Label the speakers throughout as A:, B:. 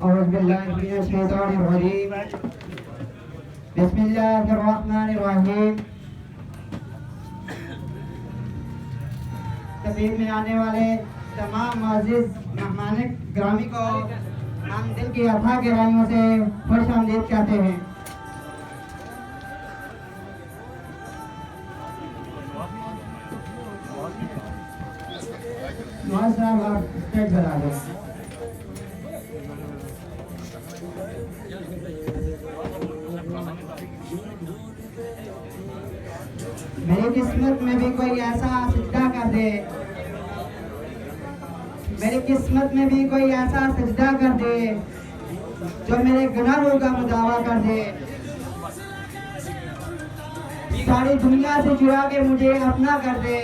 A: أعوذ بالله من الشيطان الرجيم بسم الله الرحمن الرحيم تقریب میں آنے والے تمام معزز مہمان گرامی کو ہم دل کی اتھا گہرائیوں سے خوش آمدید کہتے ہیں. نواز صاحب آپ اسٹیج پر آ جائیں. میری قسمت میں بھی کوئی ایسا سجدہ کر دے, میری قسمت میں بھی کوئی ایسا سجدہ کر دے جو میرے گناہوں کا مداوا کر دے. ساری دنیا سے چرا کے مجھے اپنا کر دے,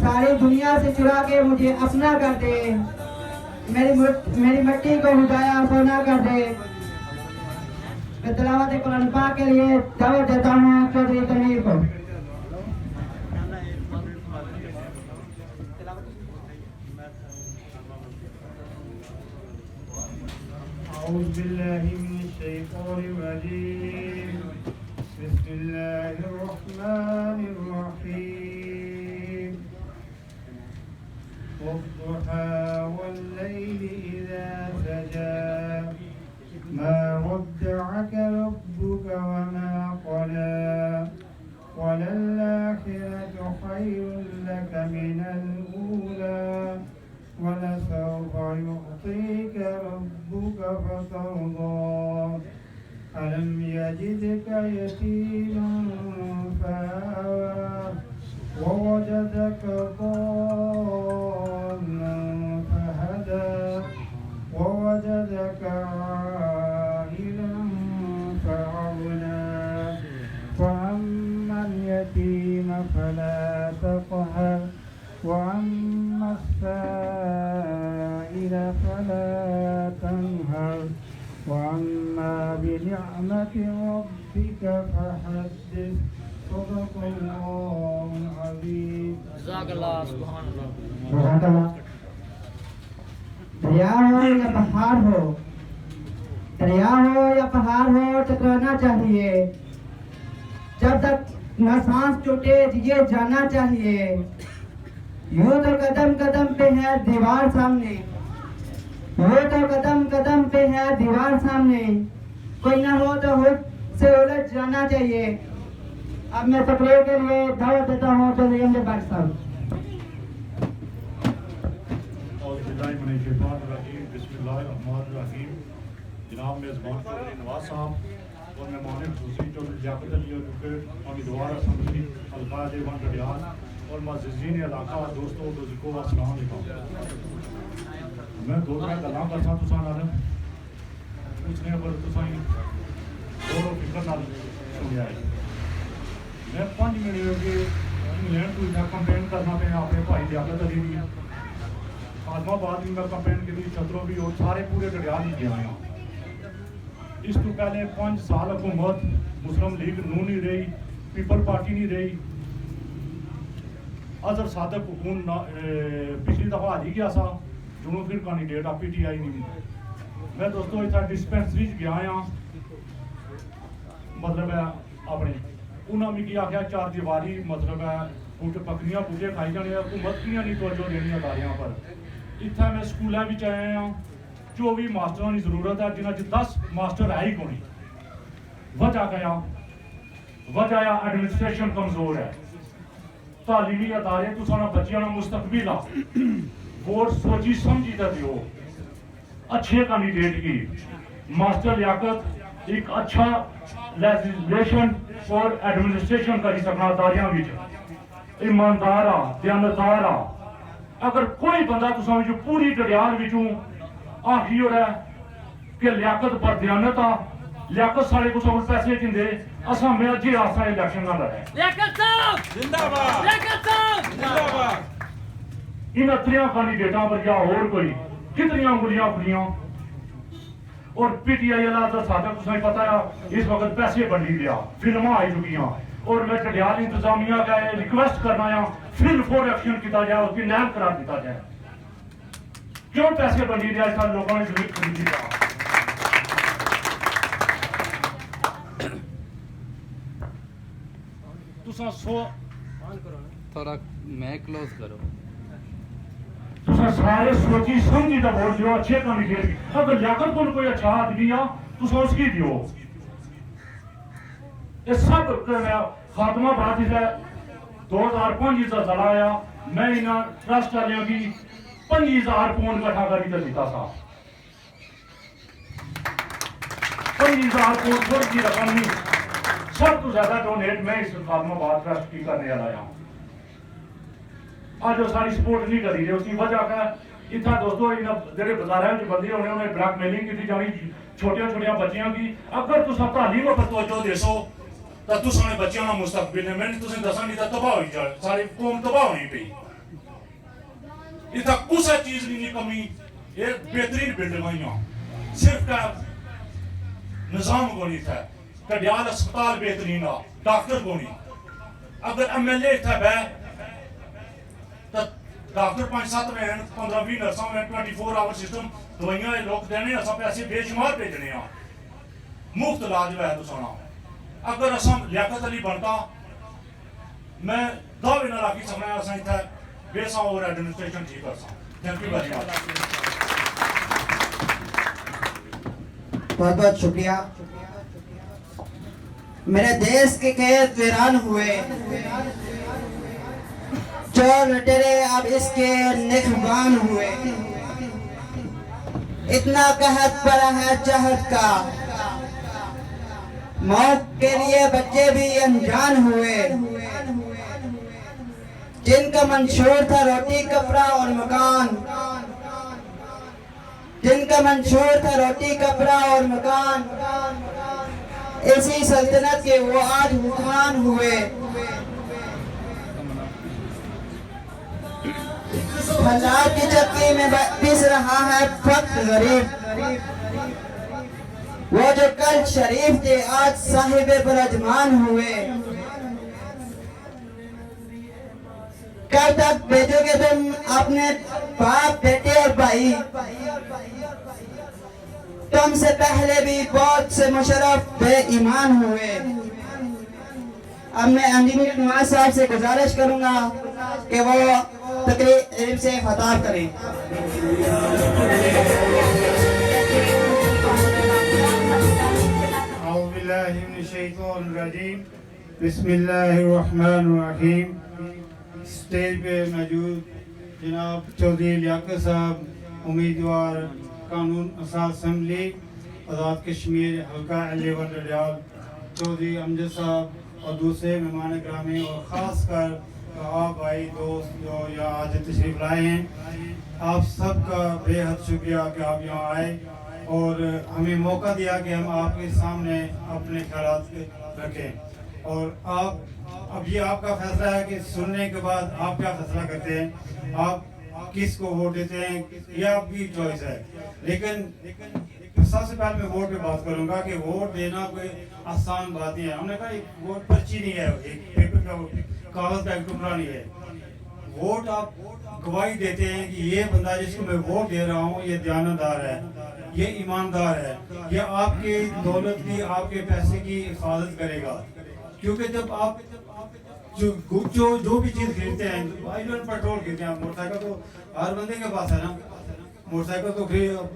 A: ساری دنیا سے چرا کے مجھے اپنا کر دے. میری مٹی کو ہدایا سونا کر دے. میں تلاوت قرآن پاک کے لیے دعوت دیتا ہوں چودھری تنویر کو.
B: أعوذ بالله من الشيطان الرجيم بسم الله الرحمن الرحيم والضحى والليل إذا سجى ما ودعك ربك وما قلى وللآخرة خير لك من الأولى ولسوف يعطيك ربك فترضى ألم يجدك يتيما فآوى ووجدك ضالا فهدى ووجدك عائلا فأغنى فأما اليتيم فلا تقهر وأما السائل فلا تنهر وأما بنعمة ربك فحدث صدق الله العظيم.
C: جزاک اللہ. سبحان اللہ.
A: دریا ہو یا پہاڑ ہو, دریا ہو یا پہاڑ ہو, ٹکرانا چاہیے. جب تک نہ سانس ٹوٹے یہ جانا چاہیے. یوں تو قدم قدم پہ ہے دیوار سامنے, یوں تو قدم قدم پہ ہے دیوار سامنے. کوئی نہ ہو تو خود سے الجھ جانا چاہیے. اب میں تقریر کے لیے دعوت دیتا ہوں چودھری امجد بٹ صاحب.
D: بسم اللہ الرحمن الرحیم. جناب میزبان چودھری نواز صاحب اور مہمان خصوصی چودھری لیاقت علی اور ہمیں دوبارہ سمجھی الفاظ ون ڈڈیال اور معززین علاقہ دوستوں بزرگوں السلام علیکم. میں دو تین گلاں کرساں تساں نال پوچھنے پر تساں غور و فکر نال سنیا ہے. میں 5 مہینے ہو گئے انگلینڈ تو میں کمپین کرنا پہ اپنے بھائی لیاقت علی بھی, آدم آباد بھی میں کمپین کی تھی, چتروں بھی, اور سارے پورے ڈڈیال ہی گیا ہوں. اس تو پہلے 5 سال حکومت مسلم لیگ نون نہیں رہی, پیپل پارٹی نہیں رہی. اظہر صادق حکومت پچھلی دفعہ آ گیا سا جنوں پھر کینڈیڈیٹ آپ پی ٹی آئی نہیں. میں دوستوں اتنا ڈسپینسری گیا ہاں, مطلب ہے اپنے انہوں نے آخیا 4 دیواری مطلب ہے پکڑیاں بوٹے کھائی جانے, حکومت کیاں نہیں توجہ دینی اداریاں پر. اتنا میں سکولوں بھی آیا ہاں, 24 ماسٹروں کی ضرورت ہے جنہیں 10 ماسٹر ہے ہی کونی. وجہ کیا؟ وجہ ایڈمنسٹریشن کمزور ہے. تعلیمی ادارے تو سانا بچیاں مستقبل آ ووٹ سوچی سمجھی تے دیو. اچھے کینڈیڈیٹ کی ماسٹر لیاقت ایک اچھا لیجسلیشن اور ایڈمنسٹریشن کری سکنا اداریاں وچ ایماندار آ دیانتدار آ. اگر کوئی بندہ تساں وچ پوری ڈڈیال وچوں آخری ہو رہا ہے کہ لیاقت پر دیانت آ, لیاقت سارے کو سب پیسے کندے اساں میں جی آسا الیکشن نہ لڑے.
C: لیاقت صاحب زندہ باد, لیاقت صاحب زندہ باد.
D: ان اتریاں کینڈیڈیٹاں پر یا اور کوئی کتنی انگلیاں کھلیاں. اور پی ٹی آئی اللہ صادق تساں پتہ ہے اس وقت پیسے بنڈی دیا, فلماں آئی چکی ہیں, اور میں ٹڈیال انتظامیہ کا ریکویسٹ کرنا ہے پھر فور ایکشن کیا جائے اس کی نیب قرار دیتا جائے کیوں پیسے بنی رہا ہے لوگوں نے زمین خریدی جا تساں سو
E: تھوڑا میں کلوز کرو
D: تساں سارے سوچی سمجھی دا ووٹ دیو اچھے کینڈیڈیٹ اگر لیاقت کو کوئی اچھا آدمی آ تساں اس کی دیو یہ سب خاتمہ بات ہے 2005 کا زلا آیا میں انہاں ٹرسٹ والوں کی 5000 پاؤنڈ کٹھا کر کے دیتا تھا 5000 پاؤنڈ تھوڑی سی رقم نہیں سب تو زیادہ ڈونیٹ میں اس خاتمہ بات ٹرسٹ کی کرنے والا ہوں آج وہ ساری سپورٹ نہیں کری رہے اس کی وجہ کا اتنا دوستو جڑے بازار میں بندے ہونے انہیں بلیک میلنگ کی جانی چھوٹیاں چھوٹیاں بچیاں کی اگر تساں تعلیم پر توجہ دے سو تو تساں بچیاں کا مستقبل ہے میں نے تساں دساں نہیں تو تباہ ہوئی جائے ساری قوم تباہ ہونی پئی اتنا کسا چیز نہیں کمی یہ بہترین بلڈنگ ہیں صرف کا نظام کو نہیں تھا کڈیال اسپتال بہترین ہے ڈاکٹر کو نہیں اگر ایم ایل اے تھا بہ تو ڈاکٹر 5-7 میں 15-20 نرساں میں 24 آور سسٹم دوائیاں لوگ دینے اساں پیسے بے شمار بھیجنے ہیں مفت علاج ہے تو سونا اگر اساں لیاقت علی بنتا میں دعوے نہ لاکی سمجھا اساں اتھا بیساں اور ایڈمنسٹریشن ٹھیک کرساں تھینک یو ویری مچ
A: بہت بہت شکریہ میرے دیش کے قید ویران ہوئے جو لٹیرے اب اس کے نگہبان ہوئے اتنا قحط پڑا ہے چہت کا موت کے لیے بچے بھی انجان ہوئے جن کا منشور تھا روٹی کپڑا اور مکان جن کا منشور تھا روٹی کپڑا اور مکان اسی سلطنت کے وہ آج حکمران ہوئے حالات کی چکی میں پس رہا ہے فقط غریب وہ جو کل شریف تھے آج صاحب برجمان ہوئے کب تک بھیجو گے تم اپنے باپ بیٹے اور بھائی تم سے پہلے بھی بہت سے مشرف بے ایمان ہوئے اب میں انجینئر نواز صاحب سے گزارش کروں گا کہ وہ تقریر سے خطاب کریں
B: اعوذ باللہ من الشیطان الرجیم بسم اللہ الرحمن الرحیم اسٹیج پہ موجود جناب چودھری لیاقت صاحب امیدوار قانون اساس اسمبلی آزاد کشمیر حلقہ علیور ڈڈیال چودھری امجد صاحب اور دوسرے مہمان گرامی اور خاص کر آپ بھائی دوست جو یہاں آج تشریف لائے ہیں آپ سب کا بے حد شکریہ کہ آپ یہاں آئے اور ہمیں موقع دیا کہ ہم آپ کے سامنے اپنے خیالات رکھیں اور اب یہ آپ کا فیصلہ ہے کہ سننے کے بعد آپ کیا فیصلہ کرتے ہیں آپ کس کو ووٹ دیتے ہیں یہ آپ کی چوائس ہے لیکن سب سے پہلے میں ووٹ پہ بات کروں گا کہ ووٹ دینا کوئی آسان بات نہیں ہے ہم نے کہا ایک ووٹ پرچی نہیں ہے ایک پیپر کا کاغذ کا ایک ٹکڑا نہیں ہے ووٹ آپ گواہی دیتے ہیں کہ یہ بندہ جس کو میں ووٹ دے رہا ہوں یہ دیانتدار ہے یہ ایماندار ہے یہ آپ کی دولت کی آپ کے پیسے کی حفاظت کرے گا کیونکہ جب آپ جو بھی چیز خریدتے ہیں پیٹرول خریدتے ہیں موٹر سائیکل تو ہر بندے کے پاس ہے نا موٹر سائیکل تو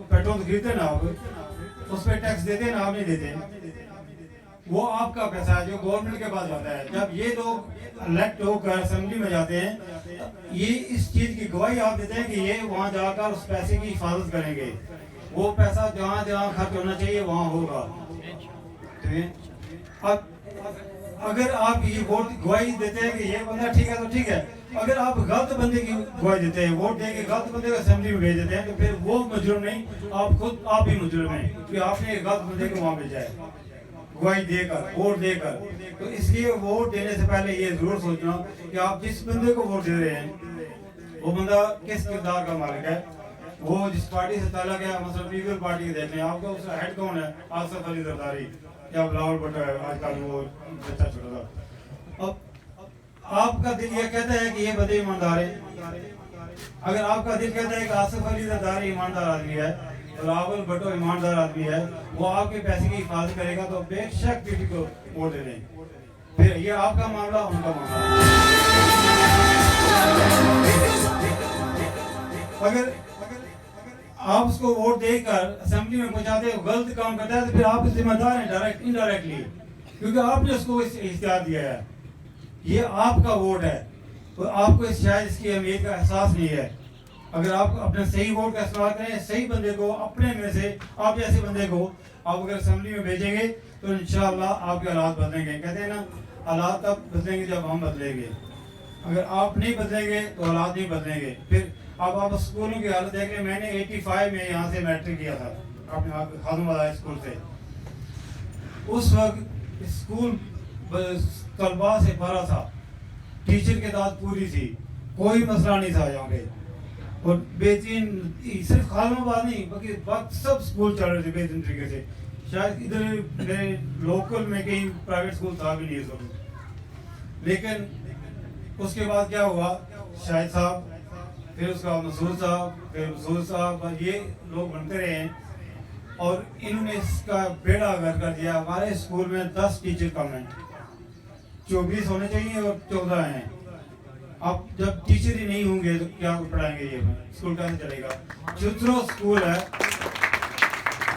B: پیٹرول خریدتے نا آپ اس پہ ٹیکس دیتے نا آپ نہیں دیتے وہ آپ کا پیسہ ہے جو گورنمنٹ کے پاس جاتا ہے جب یہ لوگ الیکٹ ہو کر اسمبلی میں جاتے ہیں یہ اس چیز کی گواہی آپ دیتے ہیں کہ یہ وہاں جا کر اس پیسے کی حفاظت کریں گے وہ پیسہ جہاں جہاں خرچ ہونا چاہیے وہاں ہوگا اگر آپ یہ ووٹ گواہی دیتے ہیں کہ یہ بندہ ٹھیک ہے تو ٹھیک ہے اگر آپ غلط بندے کی گواہی دیتے ہیں ووٹ دے کے غلط بندے کو اسمبلی میں بھیج دیتے ہیں تو پھر وہ مجرم نہیں آپ ہی مجرم ہیں کہ آپ نے غلط بندے کو وہاں بھیجا ہے گواہی دے کر ووٹ دے کر تو اس لیے ووٹ دینے سے پہلے یہ ضرور سوچنا کہ آپ جس بندے کو ووٹ دے رہے ہیں وہ بندہ کس کردار کا مالک ہے وہ جس پارٹی سے تعلق ہے مثلا پیپل پارٹی کے دیکھ لیں آپ کا اس کا ہیڈ کون ہے آصف علی زرداری یا بلاول بھٹو ہے آج کل وہ بچہ چھوٹا تھا اب آپ کا دل یہ کہتا ہے کہ یہ بندے ایماندار ہیں، اگر آپ کا دل کہتا ہے کہ آصف علی زرداری ایماندار آدمی ہے، راول بھٹو ایماندار آدمی ہے، وہ آپ کے پیسے کی حفاظت کرے گا، تو بے شک کسی کو ووٹ دے دیں. پھر یہ آپ کا معاملہ، ان کا معاملہ. اگر آپ اس کو ووٹ دے کر اسمبلی میں پہنچاتے ہو، غلط کام کرتا ہے، تو پھر آپ ذمہ دار ہیں ڈائریکٹ انڈائریکٹلی، کیونکہ آپ نے اس کو اختیار دیا ہے. یہ آپ کا ووٹ ہے، تو آپ کو شاید اس کی اہمیت کا احساس نہیں ہے. اگر آپ اپنے صحیح ووٹ کا استعمال کریں، صحیح بندے کو، اپنے میں سے آپ جیسے بندے کو آپ اگر اسمبلی میں بھیجیں گے، تو انشاءاللہ آپ کے حالات بدلیں گے. کہتے ہیں نا، حالات تب بدلیں گے جب ہم بدلیں گے. اگر آپ نہیں بدلیں گے تو حالات نہیں بدلیں گے. پھر اب آپ اسکولوں کی حالت دیکھ لیں. میں نے 85 میں یہاں سے میٹرک کیا تھا اپنے خادم والا اسکول سے. اس وقت اسکول طلباء سے بھرا تھا، ٹیچر کی تعداد پوری تھی، کوئی مسئلہ نہیں تھا یہاں پہ. اور بہترین، صرف خادم آباد نہیں بلکہ باقی سب اسکول چل رہے تھے بہترین طریقے سے. شاید ادھر میرے لوکل میں کہیں پرائیویٹ اسکول تھا بھی نہیں اس وقت. لیکن اس کے بعد کیا ہوا، شاہد صاحب، پھر اس کا مسعود صاحب، پھر مسعود صاحب، یہ لوگ بنتے رہے ہیں، اور انہوں نے اس کا بیڑا غرق کر دیا. ہمارے اسکول میں 10 ٹیچر کم ہیں، 24 ہونے چاہیے اور 14 ہیں. اب جب ٹیچر ہی نہیں ہوں گے تو کیا پڑھائیں گے؟ یہ اسکول کیسے چلے گا؟ چترو اسکول ہے،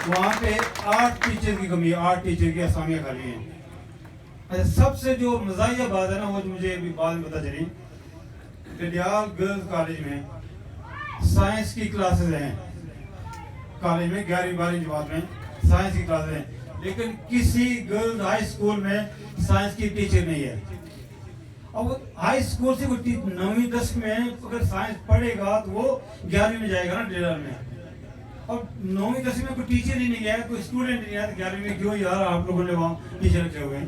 B: وہاں پہ 8 ٹیچر کی کمی ہے، 8 ٹیچر کی اسامیاں خالی ہیں. سب سے جو مزاحیہ بات ہے نا، وہ مجھے ابھی بعد میں پتہ چلی، ڈڈیال گرلز کالج میں سائنس کی کلاسز ہیں. کالج میں 11ویں 12ویں جماعت میں سائنس کی کلاسز ہیں، لیکن کسی گرلز ہائی اسکول میں سائنس کی ٹیچر نہیں ہے. اور ہائی اسکول سے 9ویں 10ویں میں اگر سائنس پڑھے گا تو وہ 11ویں میں جائے گا نا ڈڈیال میں. اور 9ویں 10ویں میں کوئی ٹیچر ہی نہیں ہے، کوئی اسٹوڈنٹ نہیں ہے، تو 11ویں میں کیوں یار آپ لوگوں نے وہاں ٹیچر رکھے ہوئے ہیں؟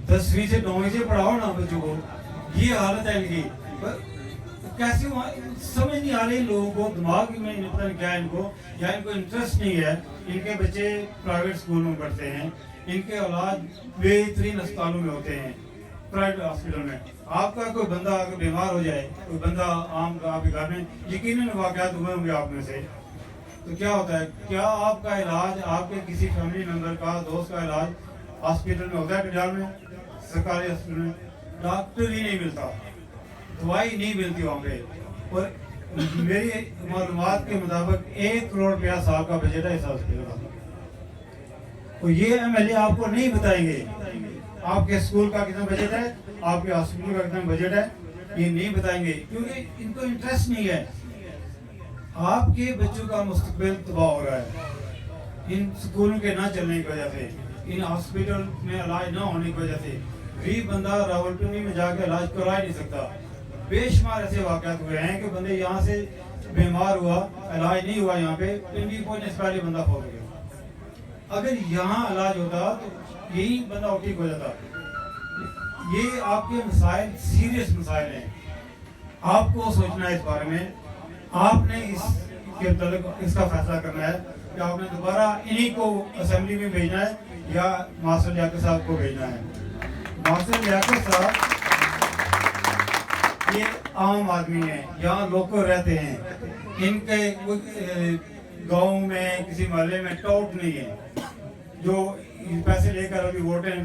B: 10ویں سے 9ویں سے پڑھاؤ نا بچوں کو. یہ حالت ہے ان کی. کیسے سمجھ نہیں آ رہی لوگوں کو، دماغ میں پتہ نہیں کیا ہے ان کو، یا ان کو انٹرسٹ نہیں ہے. ان کے بچے پرائیویٹ اسکول میں پڑھتے ہیں، ان کے علاج بہترین اسپتالوں میں ہوتے ہیں، پرائیویٹ ہاسپٹل میں. آپ کا کوئی بندہ اگر بیمار ہو جائے، کوئی بندہ عام آپ کے گھر میں، یقیناً واقعات ہوئے ہوں گے آپ میں سے، تو کیا ہوتا ہے؟ کیا آپ کا علاج، آپ کے کسی فیملی ممبر کا، دوست کا علاج ہاسپٹل میں ہوتا ہے؟ ڈڈیال میں سرکاری ہاسپٹل میں ڈاکٹر ہی نہیں ملتا، دوائی نہیں ملتی وہاں پہ. اور میری معلومات کے مطابق 1 کروڑ روپیہ سال کا بجٹ ہے اس ہاسپٹل کا. تو یہ MLA آپ کو نہیں بتائیں گے آپ کے اسکول کا کتنا بجٹ ہے، آپ کے ہاسپٹل کا کتنا بجٹ ہے، یہ نہیں بتائیں گے، کیونکہ ان کو انٹرسٹ نہیں ہے. آپ کے بچوں کا مستقبل تباہ ہو رہا ہے ان اسکولوں کے نہ چلنے کی وجہ سے، ان ہاسپٹل میں علاج نہ ہونے کی وجہ سے. غریب بندہ راولپنڈی میں جا کے علاج کرا ہی نہیں سکتا. بے شمار ایسے واقعات ہوئے ہیں کہ بندے یہاں سے بیمار ہوا، علاج نہیں ہوا، یہاں پہ پنڈی پہنچنے سے پہلے بندہ فوت ہو گیا. اگر یہاں علاج ہوتا تو یہی بندہ ٹھیک ہو جاتا. یہ آپ کے مسائل سیریس مسائل ہیں، آپ کو سوچنا ہے اس بارے میں. آپ نے اس کے متعلق اس کا فیصلہ کرنا ہے کہ آپ نے دوبارہ انہی کو اسمبلی میں بھیجنا ہے یا ماسٹر لیاقت صاحب کو بھیجنا ہے. ماسٹر لیاقت صاحب یہ عام آدمی ہیں، یہاں لوکل رہتے ہیں، ان کے گاؤں میں کسی محلے میں ٹاؤٹ نہیں ہے جو پیسے لے کر ابھی ووٹیں،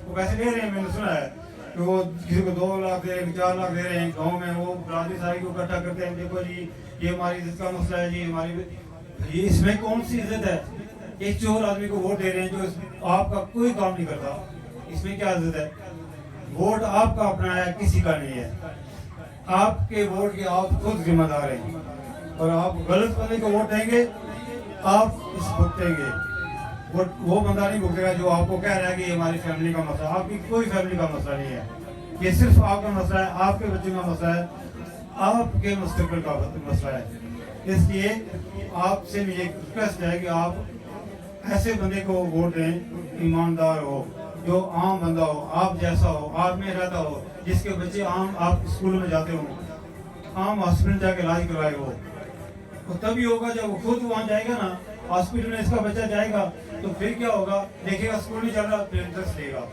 B: وہ پیسے لے رہے ہیں. میں نے سنا ہے کہ وہ کسی کو 2 لاکھ دے رہے ہیں، 4 لاکھ دے رہے ہیں. گاؤں میں وہ برادری ساری کو اکٹھا کرتے ہیں، دیکھو جی یہ ہماری عزت کا مسئلہ ہے جی، ہماری یہ اس میں کون سی عزت ہے؟ ایک چور آدمی کو ووٹ دے رہے ہیں جو آپ کا کوئی کام نہیں کرتا، اس میں کیا عزت ہے؟ ووٹ آپ کا اپنا ہے، کسی کا نہیں ہے. آپ کے ووٹ کے آپ خود ذمہ دار ہیں، اور آپ غلط بندے کو ووٹ دیں گے آپ اس بھگتیں گے. وہ بندہ نہیں بھگتے گا جو آپ کو کہہ رہا ہے کہ یہ ہماری فیملی کا مسئلہ. آپ کی کوئی فیملی کا مسئلہ نہیں ہے، یہ صرف آپ کا مسئلہ ہے، آپ کے بچوں کا مسئلہ ہے، آپ کے مستقبل کا مسئلہ ہے. اس لیے آپ سے مجھے ریکویسٹ ہے کہ آپ ایسے بندے کو ووٹ دیں، ایماندار ہو، جو عام بندہ ہو، آپ جیسا ہو، آپ میں رہتا ہو، جس کے بچے عام آپ اسکولوں میں جاتے ہوں، عام ہاسپٹل جا کے علاج کروائے ہو. تو تبھی ہوگا جب وہ خود وہاں جائے گا نا، ہاسپٹل میں اس کا بچہ جائے گا تو پھر کیا ہوگا؟ دیکھے گا اسکول نہیں چل رہا، پھر انٹرسٹ لے گا.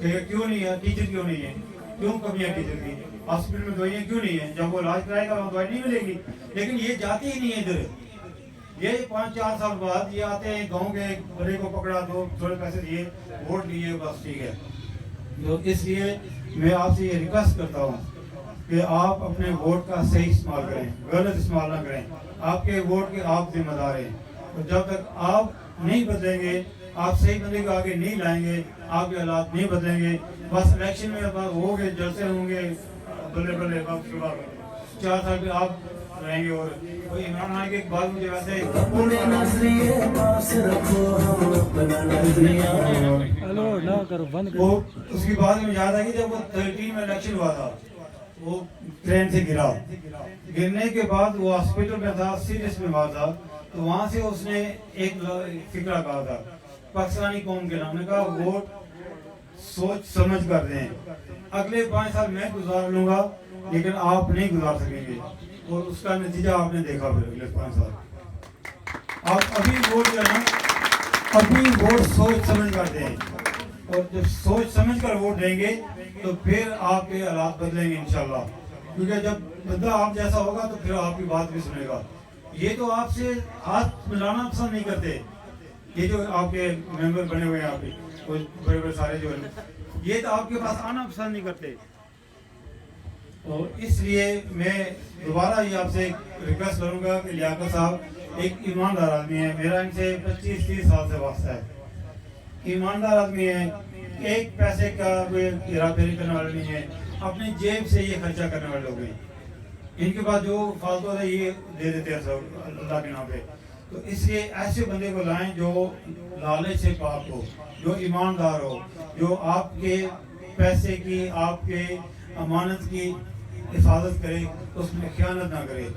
B: کہ کیوں نہیں ہے ٹیچر، کیوں نہیں ہے، کیوں کمیاں ٹیچر کی، ہاسپٹل میں دوائیاں کیوں نہیں ہیں، جب وہ علاج کرائے گا وہ دوائی نہیں ملے گی. لیکن یہ جاتے ہی نہیں ہے ادھر. یہ 5-4 سال بعد یہ آتے ہیں گاؤں کے بڑے کو پکڑا دو، تھوڑے پیسے دیے، ووٹ لیے، بس ٹھیک ہے. تو اس لیے میں آپ سے یہ ریکویسٹ کرتا ہوں کہ آپ اپنے ووٹ کا صحیح استعمال کریں، غلط استعمال نہ کریں. آپ کے ووٹ کے آپ ذمہ دار ہیں. تو جب تک آپ نہیں بدلیں گے، آپ صحیح بندے کو آگے نہیں لائیں گے، آپ کے حالات نہیں بدلیں گے. بس الیکشن میں ہو گے، جلسے ہوں گے، بلے بلے بس 4 سال پہ آپ رہیں گے. اور کوئی عمران خان کے بعد مجھے ویسے وہ اس کی بات میں یاد آئی جب وہ 13 میں الیکشن ہوا تھا، وہ ٹرین سے گرا، گرنے کے بعد وہ ہاسپٹل میں تھا، سیریس بیمار تھا. تو وہاں سے اس نے ایک فکرہ کہا تھا پاکستانی قوم کے نام نے کہا ووٹ سوچ سمجھ کر دیں. اگلے 5 سال میں گزار لوں گا لیکن آپ نہیں گزار سکیں گے. اور اس کا نتیجہ آپ نے دیکھا. پھر اگلے 5 سال آپ ابھی ووٹ جو ہے نا، ابھی ووٹ سوچ سمجھ کر دیں. اور جب سوچ سمجھ کر ووٹ دیں گے تو پھر آپ کے حالات بدلیں گے انشاءاللہ. کیونکہ جب بندہ آپ جیسا ہوگا تو پھر آپ کی بات بھی سنے گا. یہ تو آپ سے ہاتھ ملانا پسند نہیں کرتے. یہ جو آپ کے ممبر بنے ہوئے ہیں، آپ کے بڑے بڑے سارے جو ہیں، یہ تو آپ کے پاس آنا پسند نہیں کرتے. تو اس لیے میں دوبارہ یہ آپ سے ریکویسٹ کروں گا کہ لیاقت صاحب ایک ایماندار آدمی ہے. میرا ان سے 25-30 سال سے واسطہ ہے. ایماندار آدمی ہے، ایک پیسے کا کوئی ہیرا پھیری کرنے والے نہیں ہے. اپنی جیب سے یہ خرچہ کرنے والے لوگ ہیں. ان کے پاس جو فالتو ہے یہ دے دیتے ہیں سب اللہ کے نام پہ. تو اس لیے ایسے بندے کو لائیں جو لالچ سے پاک ہو، جو ایماندار ہو، جو آپ کے پیسے کی، آپ کے امانت کی حفاظت کرے، اس میں خیانت نہ کرے.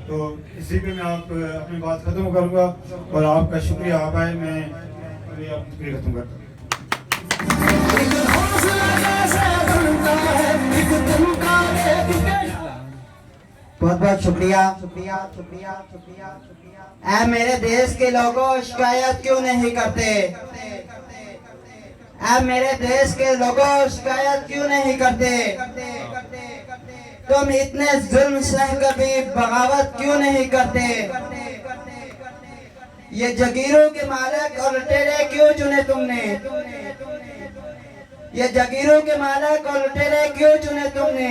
B: تو اسی پہ میں آپ اپنی بات ختم کروں گا اور آپ کا شکریہ. آپ آئے، میں ختم کرتا ہوں.
A: بہت بہت شکریہ. اے میرے دیش کے لوگوں، شکایت کیوں نہیں کرتے؟ اے میرے دیش کے لوگوں، شکایت کیوں نہیں کرتے؟ تم اتنے ظلم سہ کر بھی بغاوت کیوں نہیں کرتے؟ یہ جگیروں کے مالک اور لٹیرے کیوں چنے تم نے؟ یہ جگیروں کے مالک اور لٹیرے کیوں چنے تم نے؟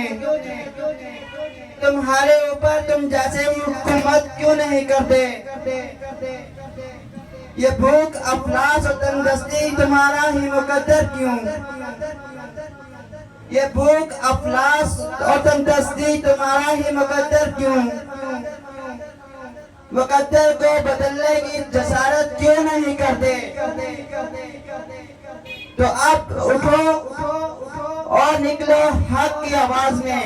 A: تمہارے اوپر تم جیسے حکومت کیوں نہیں کرتے؟ یہ بھوک، افلاس اور تندرستی تمہارا ہی مقدر کیوں؟ یہ بھوک، افلاس اور تندرستی تمہارا ہی مقدر کیوں؟ مقدر کو بدلنے کی جسارت کیوں نہیں کرتے؟ تو اب اٹھو اور نکلو حق کی آواز میں.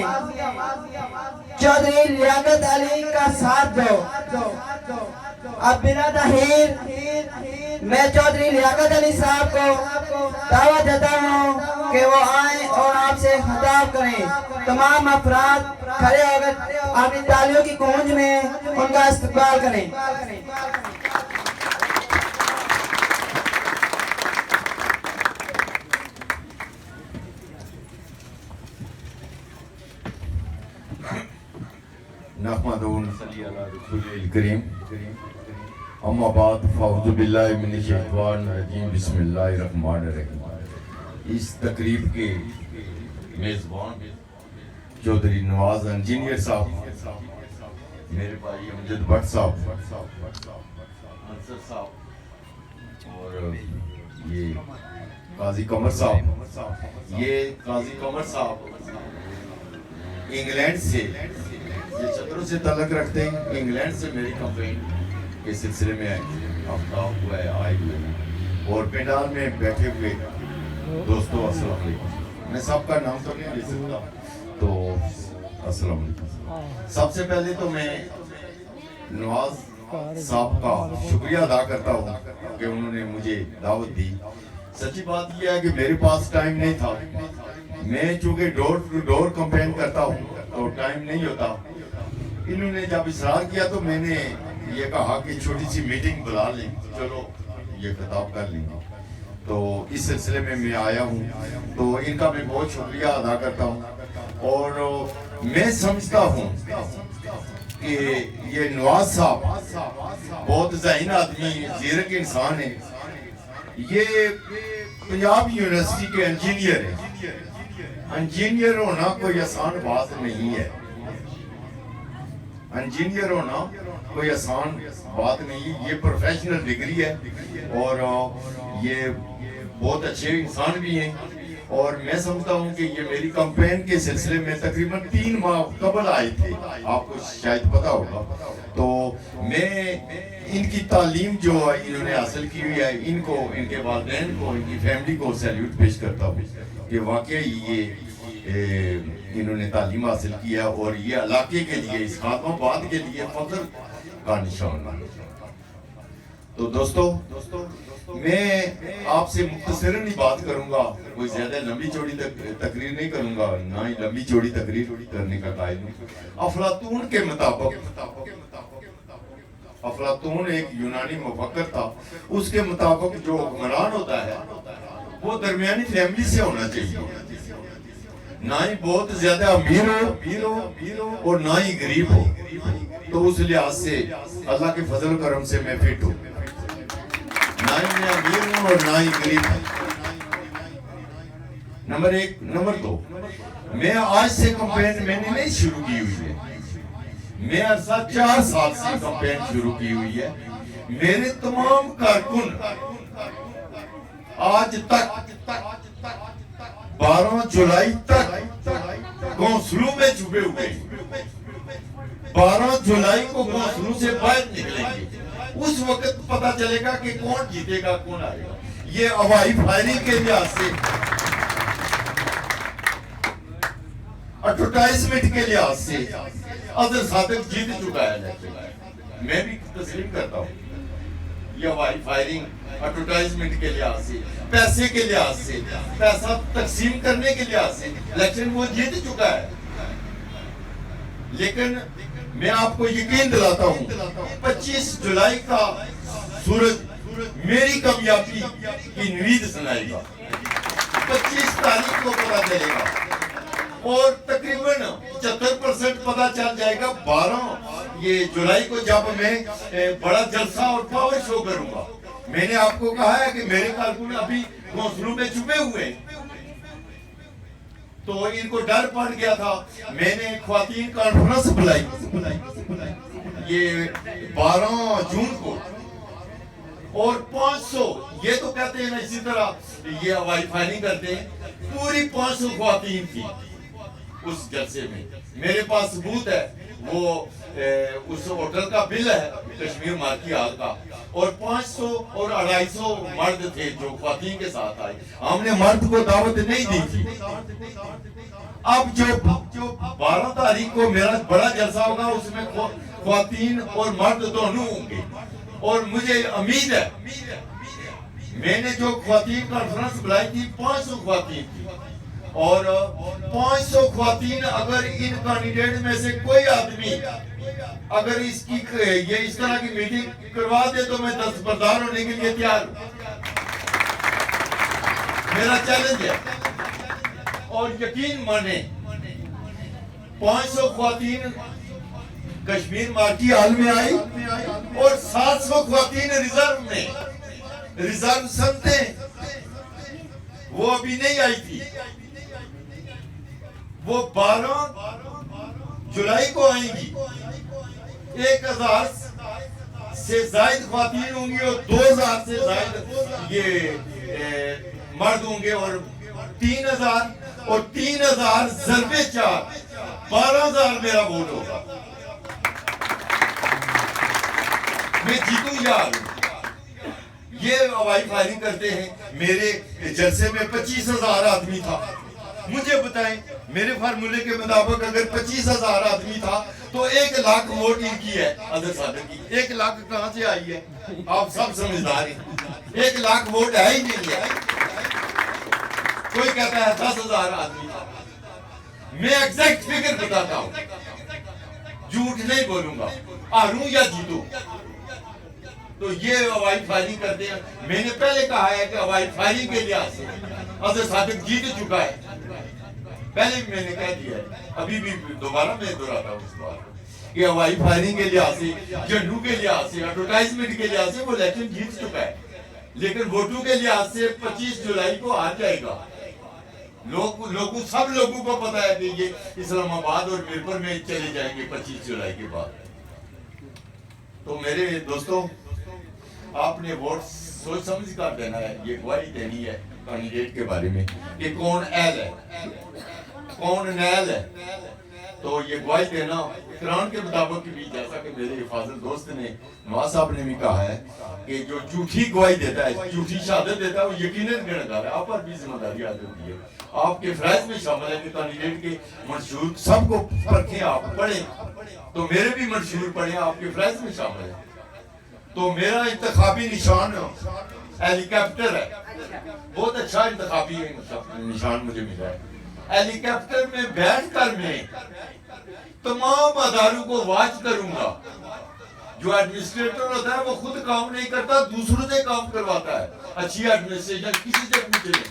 A: چودھری لیاقت علی کا ساتھ دو. اب بنا تاخیر میں چودھری لیاقت علی صاحب کو دعوت دیتا ہوں کہ وہ آئیں اور آپ سے خطاب کریں. تمام افراد کھڑے ہو کر اپنی تالیوں کی گونج میں ان کا استقبال کریں.
F: نحمد و نصلی علی رسول الکریم. اما بعد فاعوذ باللہ من الشیطان الرجیم. بسم اللہ الرحمن الرحیم. اس تقریب کے میزبان چودھری نواز انجینئر صاحب، میرے بھائی امجد بٹ صاحب، منصر صاحب، اور یہ قاضی قمر صاحب. یہ قاضی قمر صاحب انگلینڈ سے، یہ چتروں سے تعلق رکھتے ہیں. انگلینڈ سے میری کمپین کے سلسلے میں آئے ہوئے ہیں. اور پینڈال میں بیٹھے ہوئے دوستو السلام علیکم. میں سب کا نام تو نہیں لے سکتا، تو السلام علیکم. سب سے پہلے تو میں نواز صاحب کا شکریہ ادا کرتا ہوں کہ انہوں نے مجھے دعوت دی. سچی بات یہ ہے کہ میرے پاس ٹائم نہیں تھا. میں چونکہ ڈور ٹو ڈور کمپین کرتا ہوں تو ٹائم نہیں ہوتا. انہوں نے جب اصرار کیا تو میں نے یہ کہا کہ چھوٹی سی میٹنگ بلا لیں، چلو یہ خطاب کر لیں گے. تو اس سلسلے میں میں آیا ہوں، تو ان کا میں بہت شکریہ ادا کرتا ہوں. اور میں سمجھتا ہوں کہ یہ نواز صاحب بہت ذہین آدمی، زیرک انسان ہے. یہ پنجاب یونیورسٹی کے انجینئر ہیں. انجینئر ہونا کوئی آسان بات نہیں ہے. انجینئر ہونا کوئی آسان بات نہیں. یہ پروفیشنل ڈگری ہے اور یہ بہت اچھے انسان بھی ہیں. اور میں سمجھتا ہوں کہ یہ میری کمپین کے سلسلے میں تقریباً 3 ماہ قبل آئے تھے، آپ کو شاید پتا ہوگا. تو میں ان کی تعلیم جو انہوں نے حاصل کی ہوئی ہے، ان کو، ان کے والدین کو، ان کی فیملی کو سیلیوٹ پیش کرتا ہوں کہ واقعی یہ انہوں نے تعلیم حاصل کیا اور یہ علاقے کے لیے، اس خاتمہ آباد کے لیے فخر کا نشان ہے. تو دوستو میں آپ سے مختصراً ہی بات کروں گا، کوئی زیادہ لمبی چوڑی تقریر نہیں کروں گا، نہ ہی لمبی چوڑی تقریر کرنے کا قائل ہوں. افلاطون کے مطابق، افلاطون ایک یونانی مفکر تھا، اس کے مطابق جو حکمران ہوتا ہے وہ درمیانی فیملی سے ہونا چاہیے، نہ ہی بہت زیادہ امیر ہو اور نہ ہی غریب ہو. تو اس لحاظ سے اللہ کے فضل و کرم سے میں فٹ ہوں، نہ ہی میں امیر ہوں اور نہ ہی غریب ہوں. نمبر 1. نمبر 2، میں آج سے کمپین میں نے نہیں شروع کی ہوئی ہے، میں عرصہ 4 سال سے کمپین شروع کی ہوئی ہے. میرے تمام کارکن آج تک 12 جولائی تک گونسلوں میں چھپے ہوئے ہیں. 12 جولائی کو گونسلوں سے باہر نکلیں گے، اس وقت پتا چلے گا کہ کون جیتے گا، کون آئے گا. یہ ہوائی فائرنگ کے لحاظ سے، ایڈورٹائزمنٹ کے لحاظ سے اظہر صادق جیت چکا ہے. میں بھی تسلیم کرتا ہوں یہ ہوائی فائرنگ ایڈورٹائزمنٹ کے لحاظ سے، پیسے کے لحاظ سے، پیسہ تقسیم کرنے کے لحاظ سے الیکشن وہ جیت چکا ہے. لیکن میں آپ کو یقین دلاتا ہوں 25 جولائی کا سورج میری کامیابی کی نوید سنائے گا. 25 تاریخ کو پتا چلے گا اور تقریباً 75% پتا چل جائے گا 12 یہ جولائی کو جب میں بڑا جلسہ اور پاور شو کروں گا. میں نے آپ کو کہا ہے کہ میرے کارکن ابھی گونسلوں میں چھپے ہوئے ہیں، تو ان کو ڈر پڑ گیا تھا. میں نے خواتین کانفرنس بلائی یہ 12 جون کو، اور 500، یہ تو کہتے ہیں نا اسی طرح یہ ہوائی فائرنگ کرتے ہیں، پوری 500 خواتین تھی اس جلسے میں. میرے پاس ثبوت ہے، وہ اس ہوٹل کا بل ہے کشمیر مارکی ہال کا، اور 500 اور 250 مرد تھے جو خواتین کے ساتھ آئے. ہم نے مرد کو دعوت نہیں دی تھی. اب جو 12 تاریخ کو میرا بڑا جلسہ ہوگا، اس میں خواتین اور مرد دونوں ہوں گے. اور مجھے امید ہے، میں نے جو خواتین کانفرنس بلائی تھی 500 خواتین تھی، اور 500 خواتین اگر ان کینڈیڈیٹ میں سے کوئی آدمی اگر اس طرح کی میٹنگ کروا دے تو میں دستبردار ہونے کے لیے تیار ہوں. میرا چیلنج ہے. اور یقین مانیں 500 خواتین کشمیر مارکی ہال میں آئی اور 700 خواتین ریزرو میں، ریزرو سنتیں وہ ابھی نہیں آئی تھی. وہ 12 جولائی کو آئیں گی. 1000 سے زائد خواتین ہوں گی اور 2000 سے زائد یہ مرد ہوں گے، اور 3000 اور 3000 ضرب 4 12,000 میرا ووٹ ہوگا. میں جیتوں یا ہاروں. یہ ہوائی فائرنگ کرتے ہیں. میرے جلسے میں 25,000 آدمی تھا. مجھے بتائیں میرے فارمولے کے مطابق اگر 25,000 آدمی تھا تو 1 لاکھ ووٹ ان کی ہے اظہر صادق کی. 1 لاکھ کہاں سے آئی ہے؟ آپ سب سمجھدار ہیں. 1 لاکھ ووٹ ہے ہی نہیں ہے. کوئی کہتا ہے 10,000 آدمی تھا. میں ایگزیکٹ فگر بتاتا ہوں، جھوٹ نہیں بولوں گا. ہاروں یا جیتوں تو یہ ہوائی فائرنگ کرتے ہیں. میں نے پہلے کہا ہے کہ ہوائی فائرنگ کے لحاظ سے اظہر صادق جیت چکا ہے. پہلے بھی میں نے کہہ دیا ہے, ابھی بھی دوبارہ میں دہراتا ہوں اس بات کہ ہوائی فائرنگ کے لحاظ سے, جھنڈو کے لحاظ سے, ایڈورٹائزمنٹ کے لحاظ سے وہ الیکشن جیت چکا ہے. لیکن ووٹوں کے لحاظ سے 25 جولائی کو آ جائے گا. سب لوگوں کو پتا ہے کہ یہ اسلام آباد اور میرپور میں چلے جائیں گے 25 جولائی کے بعد. تو میرے دوستوں, آپ نے ووٹ سوچ سمجھ کر دینا ہے. یہ گواہی دینی ہے کینڈیڈیٹ کے بارے میں کہ کون اہل ہے, کون نااہل ہے. تو یہ گواہی دینا قرآن کے مطابق بھی, جیسا کہ میرے فاضل دوست نے نواز صاحب نے بھی کہا ہے کہ جو جھوٹی گواہی دیتا ہے, جھوٹی شہادت دیتا ہے, وہ یقیناً گنہگار ہے. آپ پر بھی ذمہ داری عائد ہوتی ہے. آپ کے فرائض میں شامل ہے کہ کینڈیڈیٹ کے منشور سب کو پرکھیں, آپ پڑھیں. تو میرے بھی منشور پڑھیں, آپ کے فرائض میں شامل ہے. تو میرا انتخابی نشان ہیلی کاپٹر ہے. بہت اچھا انتخابی نشان مجھے ملا ہے. ہیلی کاپٹر میں بیٹھ کر میں تمام اداروں کو واچ کروں گا. جو ایڈمنسٹریٹر ہوتا ہے وہ خود کام نہیں کرتا, دوسروں سے کام کرواتا ہے. اچھی ایڈمنسٹریشن کسی سے پوچھ لیں.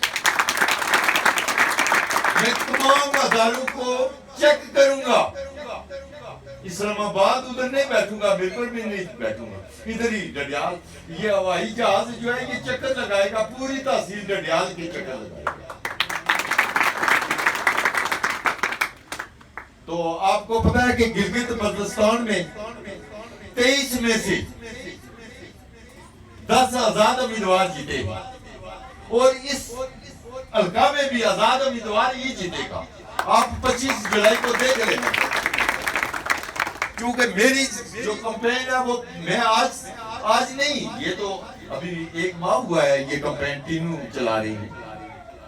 F: میں تمام اداروں کو چیک کروں گا. اسلام آباد ادھر نہیں بیٹھوں گا, بالکل بھی نہیں بیٹھوں گا, ادھر ہی ڈڈیال. یہ ہوائی جہاز جو ہے یہ چکر لگائے گا, پوری تحصیل ڈڈیال کے چکر لگائے گا. تو آپ کو پتا ہے کہ گلگت بلتستان میں 23 میں سے 10 آزاد امیدوار جیتے ہیں, اور اس حلقہ میں بھی آزاد امیدوار ہی جیتے گا. آپ 25 جولائی کو دیکھ رہے ہیں. کیونکہ میری جو کمپین ہے وہ میں آج نہیں, یہ تو ابھی 1 ماہ ہوا ہے یہ کمپین تینوں چلا رہی ہیں.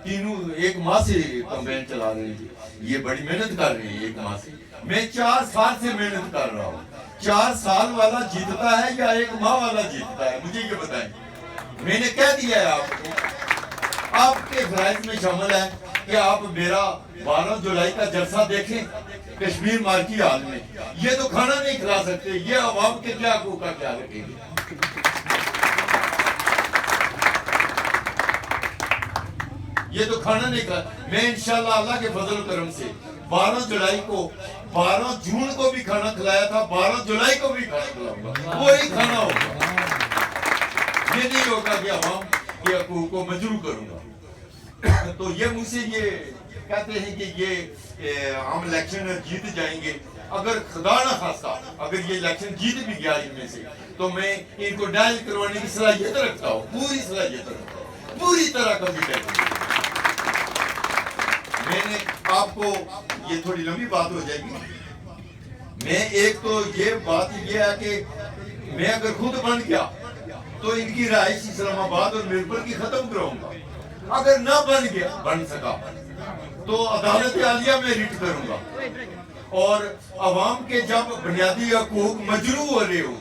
F: تینوں 1 ماہ سے کمپین چلا رہی ہیں. یہ بڑی محنت کر رہی ہے 1 ماہ سے. میں 4 سال سے محنت کر رہا ہوں. 4 سال والا جیتتا ہے یا 1 ماہ والا جیتتا ہے, مجھے یہ بتائیں. میں نے کہہ دیا ہے آپ کو, آپ کے فرائض میں شامل ہے کہ آپ میرا 12 جولائی کا جلسہ دیکھیں کشمیر مارکی حال میں. یہ تو کھانا نہیں کھلا سکتے, یہ عوام کے کیا حقوق کا خیال رکھیں گے. یہ تو کھانا نہیں کھلا. میں انشاءاللہ اللہ کے فضل و کرم سے 12 جولائی کو, 12 جون کو بھی کھانا کھلایا تھا, 12 جولائی کو بھی کھانا کھلاؤں گا. وہی کھانا ہوگا. یہ نہیں ہوگا کہ عوام کے حقوق کو مجروح کروں گا. تو یہ مجھ سے یہ کہتے ہیں کہ یہ ہم الیکشن جیت جائیں گے. اگر خدا نہ خواستہ اگر یہ الیکشن جیت بھی گیا ان میں سے, تو میں ان کو ڈائل کروانے کی صلاحیت رکھتا ہوں, پوری صلاحیت رکھتا ہوں, پوری طرح کمپیٹنٹ. میں نے آپ کو, یہ تھوڑی لمبی بات ہو جائے گی, میں ایک تو یہ بات یہ ہے کہ میں اگر خود بن گیا تو ان کی رہائش اسلام آباد اور میرپور کی ختم کراؤں گا. اگر نہ بن سکا تو عدالت عالیہ میں ریٹ کروں گا. اور عوام کے جب بنیادی حقوق مجروح ہو رہے ہوں,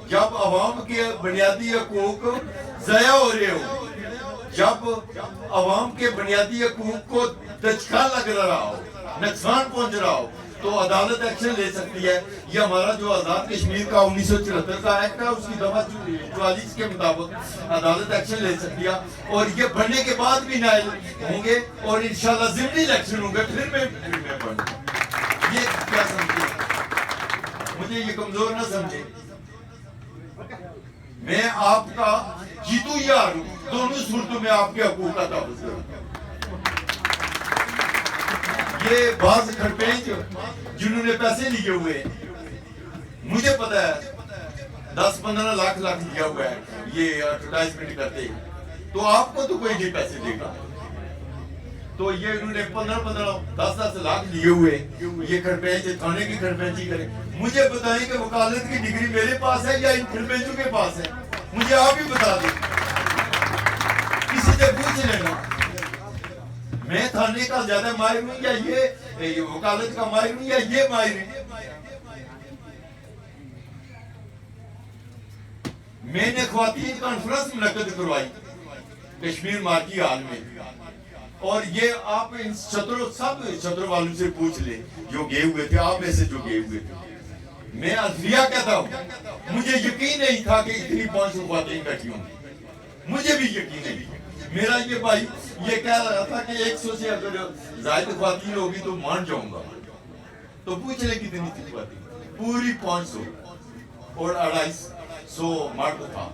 F: جب عوام کے بنیادی حقوق ضائع ہو رہے ہوں, جب عوام کے بنیادی حقوق کو دھچکا لگ رہا ہو, نقصان پہنچ رہا ہو, تو عدالت ایکشن لے سکتی ہے. یہ ہمارا جو آزاد کشمیر کا 1974 کا ایکٹ ہے, اس کی دفعہ 44 کے مطابق عدالت ایکشن لے سکتی ہے. اور یہ بڑھنے کے بعد بھی نائل ہوں گے, اور انشاءاللہ ضمنی الیکشن ہوں گے, پھر میں بڑھوں گا. یہ کیا سمجھے, مجھے یہ کمزور نہ سمجھے. میں آپ کا جیتو یا ہاروں, دونوں صورتوں میں آپ کے حقوق کا تحفظ کروں گا. یہ بعض کھڑپینچ جنہوں نے پیسے لیے ہوئے ہیں, مجھے پتا ہے 10-15 لاکھ لیا ہوا ہے یہ ایڈورٹائزمنٹ کرتے, تو آپ کو تو کوئی نہیں پیسے دے گا. تو یہ انہوں نے 15-10 لاکھ لیے ہوئے, یہ کھڑپینچ تھانے کی کھڑپینچی کریں. مجھے بتائیں کہ وکالت کی ڈگری میرے پاس ہے یا ان کھڑپینچوں کے پاس ہے, مجھے آپ ہی بتا دیں, کسی سے پوچھ لینا. میں تھانے کا زیادہ ماہر ہوں یا یہ وکالت کا ماہر ہوں یا یہ ماہر ہے. میں نے خواتین کانفرنس منعقد کروائی کشمیر مارکی حال میں, اور یہ آپ سب چھتر والوں سے پوچھ لیں جو گئے ہوئے تھے, آپ میں سے جو گئے ہوئے تھے. میں ازلیہ کہتا ہوں، مجھے یقین نہیں تھا کہ اتنی 500 خواتین بیٹھی ہوں گی، مجھے بھی یقین نہیں۔ میرا یہ بھائی یہ کہہ رہا تھا کہ 100 سے اگر زائد خواتین ہوگی تو مان جاؤں گا، تو پوچھ لے کتنی تھی خواتین؟ پوری 500 اور 250 مرد تھا،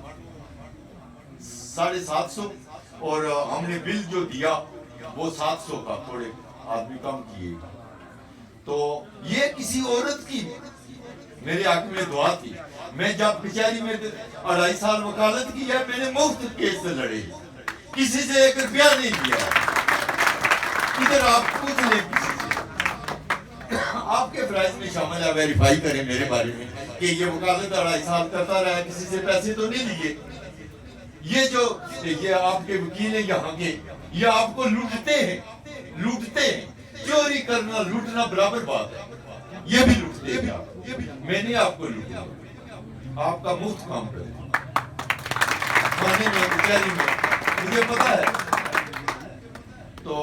F: 750 اور ہم نے بل جو دیا وہ 700 کا، تھوڑے آدمی کم کیے۔ تو یہ کسی عورت کی میرے حق میں دعا تھی۔ میں جب کچہری میں 2.5 سال وکالت کی ہے، میں نے مفت کیس سے لڑے، کسی سے 1 روپیہ نہیں دیا۔ ادھر آپ پوچھ لیں کسی سے، آپ کے فرائض میں شامل ہے، ویریفائی کریں میرے بارے میں کہ یہ وکالت 2.5 سال کرتا رہا ہے، کسی سے پیسے تو نہیں لیے۔ یہ آپ کے وکیل ہیں یہاں کے، یہ آپ کو لوٹتے ہیں، چوری کرنا لوٹنا برابر بات ہے، یہ بھی لوٹتے ہیں۔ میں نے آپ کو لوٹا، آپ کا مفت کام کروں تھانے میں، کچہری میں، مجھے پتا ہے۔ تو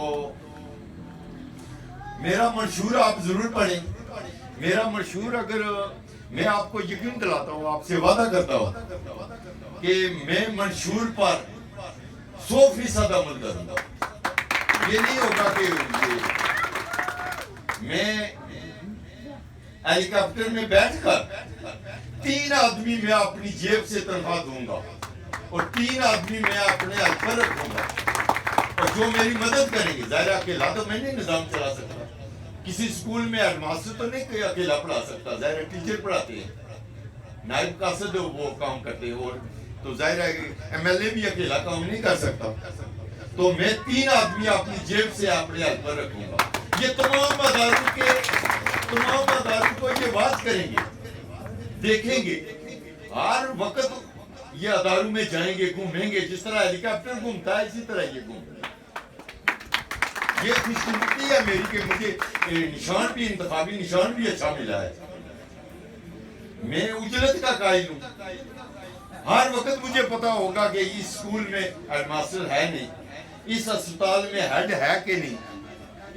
F: میرا منشور آپ ضرور پڑھیں، میرا منشور اگر میں آپ کو یقین دلاتا ہوں، آپ سے وعدہ کرتا ہوں کہ میں منشور پر 100% عمل کروں گا۔ یہ نہیں ہوگا کہ میں ہیلی کاپٹر میں بیٹھ کر 3 آدمی میں اپنی جیب سے تنخواہ دوں گا اور 3 آدمی میں اپنے ہاتھ پر رکھوں گا، اور جو میری مدد کریں گے۔ ظاہر اکیلا تو میں نہیں نظام چلا سکتا، کسی سکول میں ہیڈ ماسٹر تو نہیں اکیلا پڑھا سکتا، ظاہر ٹیچر پڑھاتے ہیں، نائب قاصد وہ کام کرتے ہیں، اور تو ظاہر ہے ایم ایل اے بھی اکیلا کام نہیں کر سکتا۔ تو میں 3 آدمی اپنی جیب سے اپنے ہاتھ پر رکھوں گا۔ یہ تمام اداروں کو یہ بات کریں گے، دیکھیں گے، ہر وقت یہ اداروں میں جائیں گے، گھومیں گے، جس طرح ہیلی کاپٹر گھومتا ہے اسی طرح یہ گھومتا ہے۔ یہ خوش قسمتی ہے میری کہ مجھے نشان بھی، انتخابی نشان بھی اچھا ملا ہے۔ میں اجرت کا قائل ہوں، ہر وقت مجھے پتا ہوگا کہ اس سکول میں ہیڈ ماسٹر ہے نہیں، اس اسپتال میں ہیڈ ہے کہ نہیں،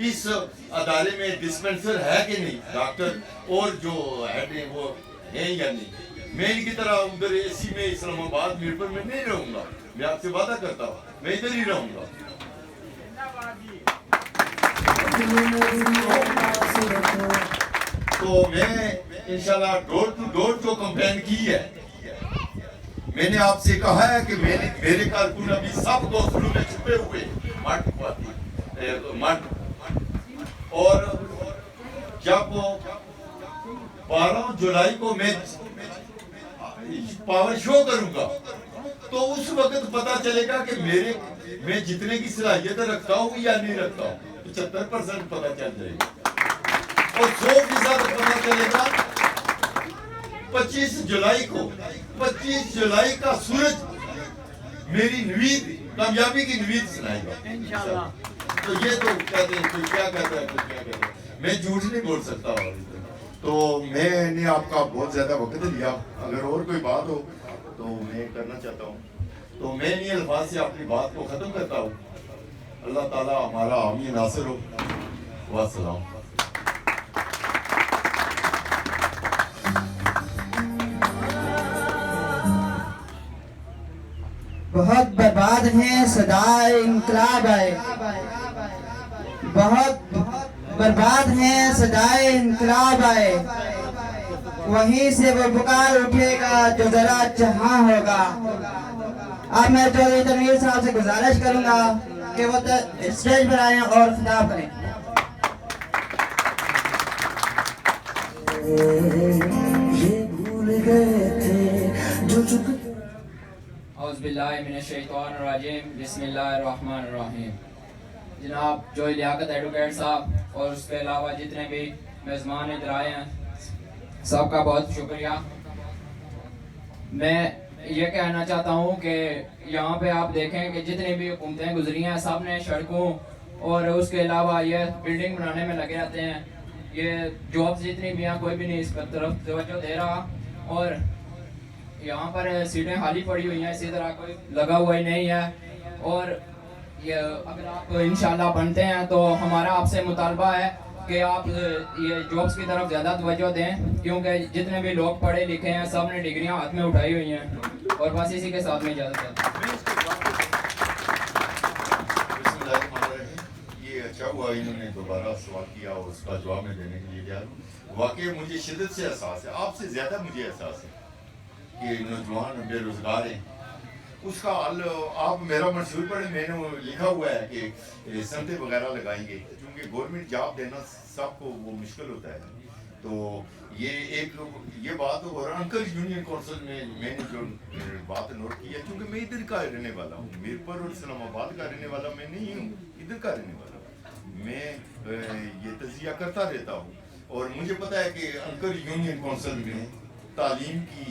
F: اس ادارے میں ڈسپنسر ہے کہ نہیں، ڈاکٹر اور جو ہیڈ ہیں وہ ہیں یا نہیں۔ میں ان کی طرح ادھر اسی میں اسلام آباد میرپور میں نہیں رہوں گا، میں آپ سے وعدہ کرتا ہوں، میں ادھر ہی رہوں گا۔ تو میں انشاءاللہ ڈور ٹو ڈور جو کمپین کی ہے، میں نے آپ سے کہا ہے کہ میرے کارکن ابھی سب گوسلوں میں چھپے ہوئے مرد، اور جب 12 جولائی کو میں پاور شو کروں گا تو اس وقت پتا چلے گا کہ میں جتنے کی صلاحیت رکھتا ہوں یا نہیں رکھتا ہوں۔ 75% پتا چل جائے گا، اور 100% پتا چلے گا 25 جولائی کو۔ 25 جولائی کا سورج میری نوید، کامیابی کی نوید سنائے گا۔ تو یہ تو کہتے ہیں تو کیا کہتا ہے، میں جھوٹ نہیں بول سکتا۔ تو میں نے آپ کا بہت زیادہ وقت لیا، اگر اور کوئی بات ہو تو میں کرنا چاہتا ہوں، تو میں انہی الفاظ سے اپنی بات کو ختم کرتا ہوں۔ اللہ تعالیٰ ہمارا حامی ناصر ہو۔ والسلام۔
A: بہت برباد ہیں صدائے انقلاب آئے، بہت برباد ہیں صدائے انقلاب آئے، وہیں سے وہ پکار اٹھے گا جو ذرا جہاں ہوگا۔ اب میں چودھری تنویر صاحب سے گزارش کروں گا کہ وہ اسٹیج پر آئیں اور خطاب کریں۔
G: اعوذ باللہ من الشیطان الرجیم، بسم اللہ الرحمن الرحیم۔ جناب جوئی لیاقت ایڈوکیٹ صاحب اور اس کے علاوہ جتنے بھی میزبان ادھر آئے ہیں سب کا بہت شکریہ۔ میں یہ کہنا چاہتا ہوں کہ یہاں پہ آپ دیکھیں کہ جتنی بھی حکومتیں گزری ہیں سب نے سڑکوں اور اس کے علاوہ یہ بلڈنگ بنانے میں لگے رہتے ہیں، یہ جابس جتنی بھی ہیں کوئی بھی نہیں اس پر طرف توجہ دے رہا، اور یہاں پر سیٹیں خالی پڑی ہوئی ہیں، اسی طرح کوئی لگا ہوا ہی نہیں ہے۔ اور یہ اگر آپ انشاءاللہ بنتے ہیں تو ہمارا آپ سے مطالبہ ہے کہ آپ یہ جابس کی طرف زیادہ توجہ دیں، کیونکہ جتنے بھی لوگ پڑھے لکھے ہیں سب نے ڈگریاں ہاتھ میں اٹھائی ہوئی ہیں، اور بس اسی کے ساتھ میں اجازت ہے۔
F: یہ اچھا ہوا انہوں نے دوبارہ سوال کیا اور اس کا جواب میں دینے کے لیے جا رہا ہوں۔ واقعی مجھے شدت سے احساس ہے، آپ سے زیادہ مجھے احساس ہے کہ نوجوان بے روزگار ہیں، اس کا حل آپ میرا منشور پڑھیں، میں نے لکھا ہوا ہے کہ صنعتیں وغیرہ لگائیں گے، کیونکہ گورنمنٹ جاب دینا سب کو وہ مشکل ہوتا ہے۔ تو یہ بات اور انکل یونین کونسل میں نے جو بات نوٹ کی ہے، کیونکہ میں ادھر کا رہنے والا ہوں، میرپور اور اسلام آباد کا رہنے والا میں نہیں ہوں، ادھر کا رہنے والا ہوں، میں یہ تجزیہ کرتا رہتا ہوں، اور مجھے پتا ہے کہ انکل یونین کونسل میں تعلیم کی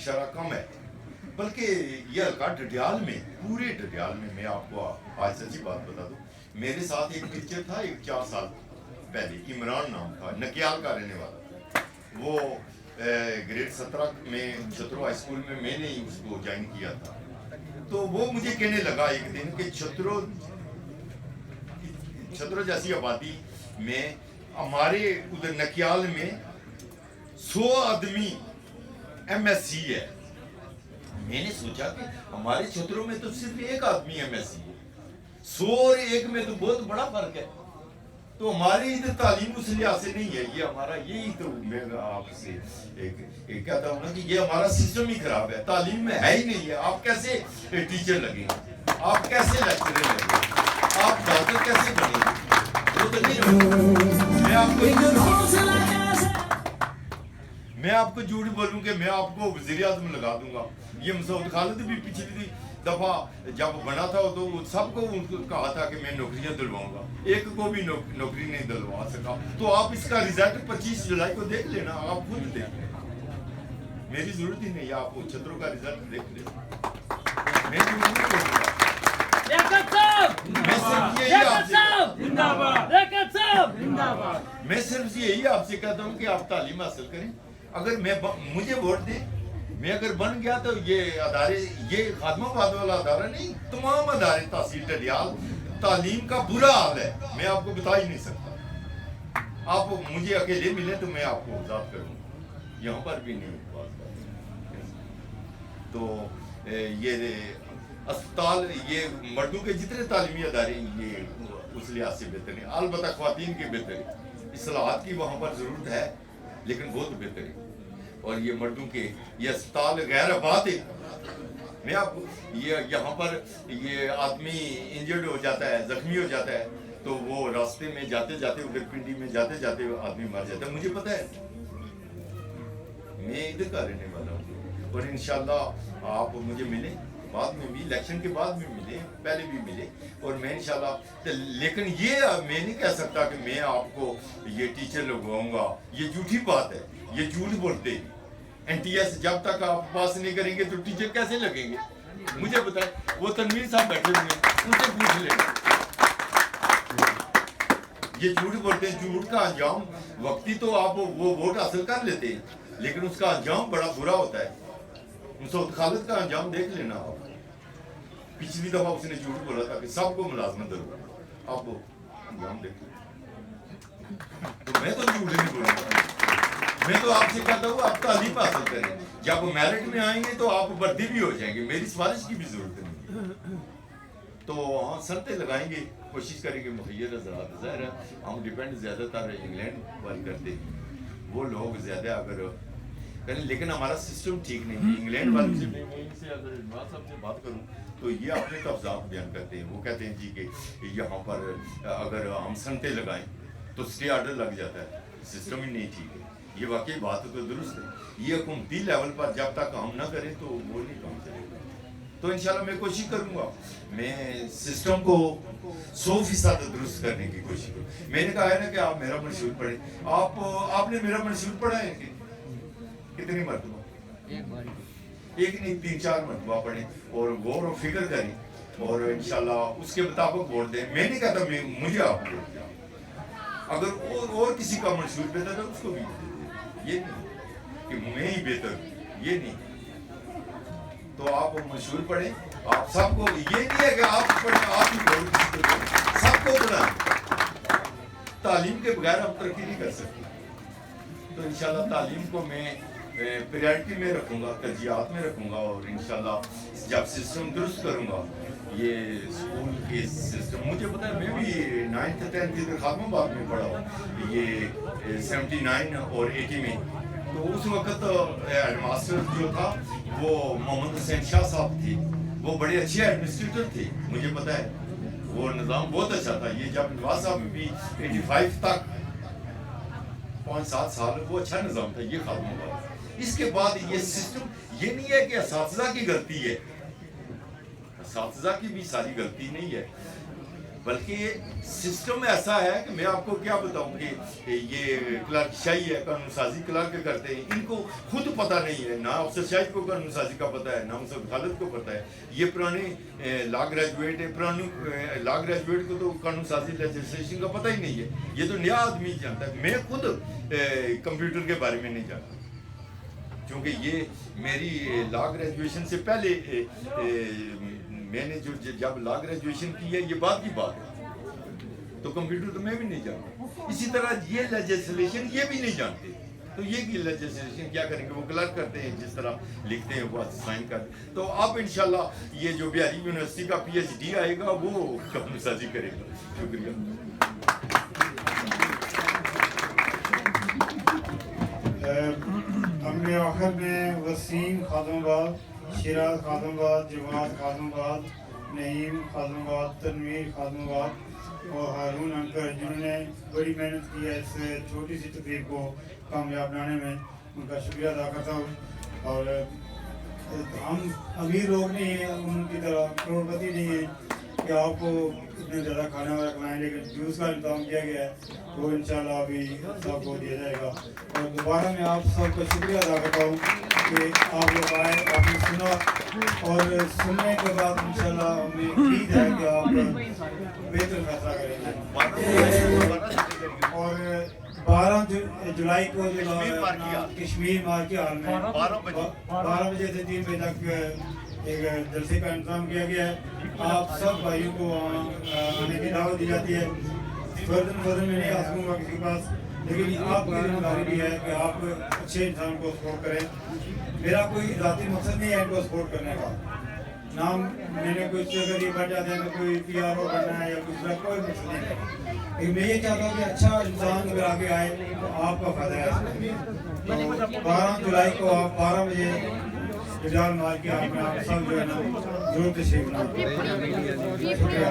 F: شرح کم ہے، بلکہ یہ حلقہ ڈڈیال میں، پورے ڈڈیال میں آپ کو آج سچی بات بتا دوں، میرے ساتھ ایک ٹیچر تھا 4 سال پہلے، عمران نام تھا، نکیال کا رہنے والا، وہ گریڈ 17 میں چھترو ہائی اسکول میں نے ہی اس کو جوائن کیا تھا۔ تو وہ مجھے کہنے لگا ایک دن کہ چھترو جیسی آبادی میں ہمارے ادھر نکیال میں 100 آدمی MSc ہے۔ میں نے سوچا کہ ہمارے چھتروں میں تو صرف 1 آدمی MSc ہے، 100 اور 1 میں تو بہت بڑا فرق ہے۔ تو ہماری ادھر تعلیم اس لحاظ سے نہیں ہے، یہ ہمارا یہی تو میں آپ سے ایک کہتا ہوں نا کہ یہ ہمارا سسٹم ہی خراب ہے، تعلیم میں ہے ہی نہیں ہے۔ آپ کیسے ٹیچر لگیں گے، آپ کیسے لیکچرر لگیں گے، آپ ڈاکٹر کیسے بنیں گے، وہ تو نہیں۔ میں آپ کو جھوٹ بولوں کہ میں آپ کو وزیر اعظم لگا دوں گا۔ یہ مسعود خالد بھی پچھلی دفعہ جب بنا تھا تو سب کو کہا تھا کہ میں نوکریاں دلواؤں گا، ایک کو بھی نوکری نہیں دلوا سکا۔ تو آپ اس کا رزلٹ 25 جولائی کو دیکھ لینا، آپ خود دیکھ لینا، میری ضرورت ہی نہیں ہے، آپ چھتروں کا رزلٹ دیکھ لینا۔ میں صرف یہی آپ سے کہتا ہوں کہ آپ تعلیم حاصل کریں۔ اگر مجھے ووٹ دیں، میں اگر بن گیا تو یہ ادارے، یہ خادم آباد والا ادارہ نہیں، تمام ادارے تحصیل ڈڈیال تعلیم کا برا حال ہے، میں آپ کو بتا ہی نہیں سکتا۔ آپ مجھے اکیلے ملیں تو میں آپ کو وضاحت کروں، یہاں پر بھی نہیں تو یہ اسپتال، یہ مردوں کے جتنے تعلیمی ادارے یہ اس لحاظ سے بہتر ہیں، البتہ خواتین کے بہتر ہیں، اصلاحات کی وہاں پر ضرورت ہے لیکن بہت بہتر ہے۔ اور یہ مردوں کے یہ اسپتال غیر آباد ہے، میں آپ یہ یہاں پر یہ آدمی انجرڈ ہو جاتا ہے، زخمی ہو جاتا ہے، تو وہ راستے میں جاتے جاتے ادھر پنڈی میں جاتے جاتے آدمی مر جاتا ہے، مجھے پتا ہے، میں ادھر کا رہنے والا ہوں۔ اور انشاءاللہ آپ مجھے ملیں، بعد میں بھی الیکشن کے بعد بھی ملے، پہلے بھی ملے، اور میں انشاءاللہ، لیکن یہ میں نہیں کہہ سکتا کہ میں آپ کو یہ ٹیچر لگواؤں گا، یہ جھوٹی بات ہے، یہ جھوٹ بولتے ہیں۔ NTS جب تک آپ پاس نہیں کریں گے تو ٹیچر کیسے لگیں گے، مجھے بتائیں، وہ تنویر صاحب بیٹھے ہوئے ہیں، ان سے پوچھ لیں۔ یہ جھوٹ بولتے ہیں، جھوٹ کا انجام وقتی تو آپ وہ ووٹ حاصل کر لیتے ہیں، لیکن اس کا انجام بڑا برا ہوتا ہے۔ مسعود خالد کا انجام دیکھ لینا آپ، پچھلی دفعہ اس نے جھوٹ بولا تھا کہ سب کو ملازمت دلواؤں، آپ وہ انجام دیکھ لیں۔ تو میں تو جھوٹ نہیں بولوں گا، میں تو آپ سے کہتا ہوں آپ تعلیم حاصل کریں، جب میرٹ میں آئیں گے تو آپ بردی بھی ہو جائیں گے، میری سفارش کی بھی ضرورت نہیں۔ تو ہاں صنعتیں لگائیں گے، کوشش کریں گے مخیر حضرات، ظاہر ہے ہم ڈیپینڈ زیادہ تر انگلینڈ پر کرتے ہیں، وہ لوگ زیادہ اگر کریں، لیکن ہمارا سسٹم ٹھیک نہیں ہے۔ انگلینڈ والوں سے میں ان سے اگر عمران صاحب سے بات کروں تو یہ اپنے تفضیلات بیان کرتے ہیں، وہ کہتے ہیں جی کہ یہاں پر اگر ہم صنعتیں لگائیں تو اسٹے آرڈر لگ جاتا ہے، سسٹم ہی نہیں ٹھیک ہے۔ یہ واقعی بات تو درست ہے، یہ حکومتی لیول پر جب تک ہم نہ کریں تو وہ نہیں کام چلے گا۔ تو انشاءاللہ میں کوشش کروں گا، میں سسٹم کو 100% درست کرنے کی کوشش کروں۔ میں نے کہا ہے نا کہ آپ میرا منشور پڑھیں، آپ نے میرا منشور پڑھا ہے کتنی مرتبہ؟ ایک نہیں 3-4 مرتبہ پڑھیں اور غور و فکر کریں اور انشاءاللہ اس کے مطابق ووٹ دیں۔ میں نہیں کہتا مجھے آپ ووٹ دیں، اگر اور کسی کا منشور بہتر ہے اس کو بھی یہ نہیں کہ میں ہی بہتر ہوں، یہ نہیں۔ تو آپ منشور پڑھیں، آپ سب کو، یہ نہیں ہے کہ آپ پڑھیں آپ ہی پڑھیں، سب کو پڑھیں، تعلیم کے بغیر ہم ترقی نہیں کر سکتے. تو انشاءاللہ تعلیم کو میں پریارٹی میں رکھوں گا, ترجیحات میں رکھوں گا, اور انشاءاللہ جب سسٹم درست کروں گا یہ اسکول کے سسٹم. مجھے پتا ہے میں بھی 9th 10th خاتمہ آباد میں پڑھا ہوں, یہ 79 اور 80 میں. تو اس وقت ہیڈ ماسٹر جو تھا وہ محمد حسین شاہ صاحب تھے, وہ بڑے اچھے ایڈمنسٹریٹر تھے. مجھے پتا ہے وہ نظام بہت اچھا تھا. یہ جب نواز صاحب بھی 85 تک 5-7 سال وہ اچھا نظام تھا. یہ خاتمہ آباد. اس کے بعد یہ سسٹم یہ نہیں ہے کہ اساتذہ کی غلطی ہے, اساتذہ کی بھی ساری غلطی نہیں ہے, بلکہ یہ سسٹم ایسا ہے کہ میں آپ کو کیا بتاؤں کہ یہ کلرک شاہی ہے, قانون سازی کلرک کرتے ہیں, ان کو خود پتہ نہیں ہے, نہ افسر شاہی کو قانون سازی کا پتہ ہے, نہ افسر خالد کو پتہ ہے. یہ پرانے لا گریجویٹ ہے, پرانے لا گریجویٹ کو تو قانون سازی لیجسلیشن کا پتہ ہی نہیں ہے. یہ تو نیا آدمی جانتا ہے. میں خود کمپیوٹر کے بارے میں نہیں جانتا, کیونکہ یہ میری لا گریجویشن سے پہلے میں نے جو جب لا گریجویشن کی ہے یہ بعد کی بات ہے, تو کمپیوٹر تو میں بھی نہیں جانتا. اسی طرح یہ لیجسلیشن یہ بھی نہیں جانتے. تو یہ کی لیجسلیشن کیا کریں گے, وہ کلرک کرتے ہیں, جس طرح لکھتے ہیں وہ سائن کرتے ہیں. تو اب انشاءاللہ یہ جو بہاری یونیورسٹی کا PhD آئے گا وہ قانون سازی کرے گا. شکریہ.
B: ہم نے آخر میں وسیم خاتم آباد, شیراز خاتم آباد, جواد خاتم آباد, نعیم خاتم آباد, تنویر خاتم آباد اور ہارون انکر, جنہوں نے بڑی محنت کی ہے اس چھوٹی سی تقریب کو کامیاب بنانے میں, ان کا شکریہ ادا کرتا ہوں. اور ہم امیر لوگ نہیں ہیں, ان کی طرح کروڑپتی نہیں ہیں کہ آپ کو اتنے زیادہ کھانا والا کھلائیں, لیکن جوس کا انتظام کیا گیا ہے وہ انشاءاللہ ابھی سب کو دیا جائے گا. اور دوبارہ میں آپ سب کا شکریہ ادا کرتا ہوں کہ آپ لوگ آئے, آپ نے سنا, اور سننے کے بعد انشاءاللہ ہمیں امید ہے کہ آپ بہتر فیصلہ کریں گے. اور 12 جولائی کو کشمیر مارکی ہال میں 12 بجے سے 3 بجے تک ایک جلسے کا انتظام کیا گیا ہے. آپ سب بھائیوں کو آنے کی دعوت دی جاتی ہے. فردن میں نہیں آ سکوں گا کسی کے پاس, لیکن آپ کی ذمہ داری بھی ہے کہ آپ اچھے انسان کو سپورٹ کریں. میرا کوئی ذاتی مقصد نہیں ہے ان کو سپورٹ کرنے کا. نام میں نے کچھ اگر یہ بڑھ جاتے ہیں تو کوئی PRO کرنا ہے یا دوسرا کوئی مقصد نہیں ہے, لیکن میں یہ چاہتا ہوں کہ اچھا انسان اگر آگے آئے تو آپ کا فائدہ ہے. 12 جولائی کو آپ 12 بجے جلال مال کے آپ میں آپ سب جو ہے نا ضرور تشریف لاؤ. شکریہ.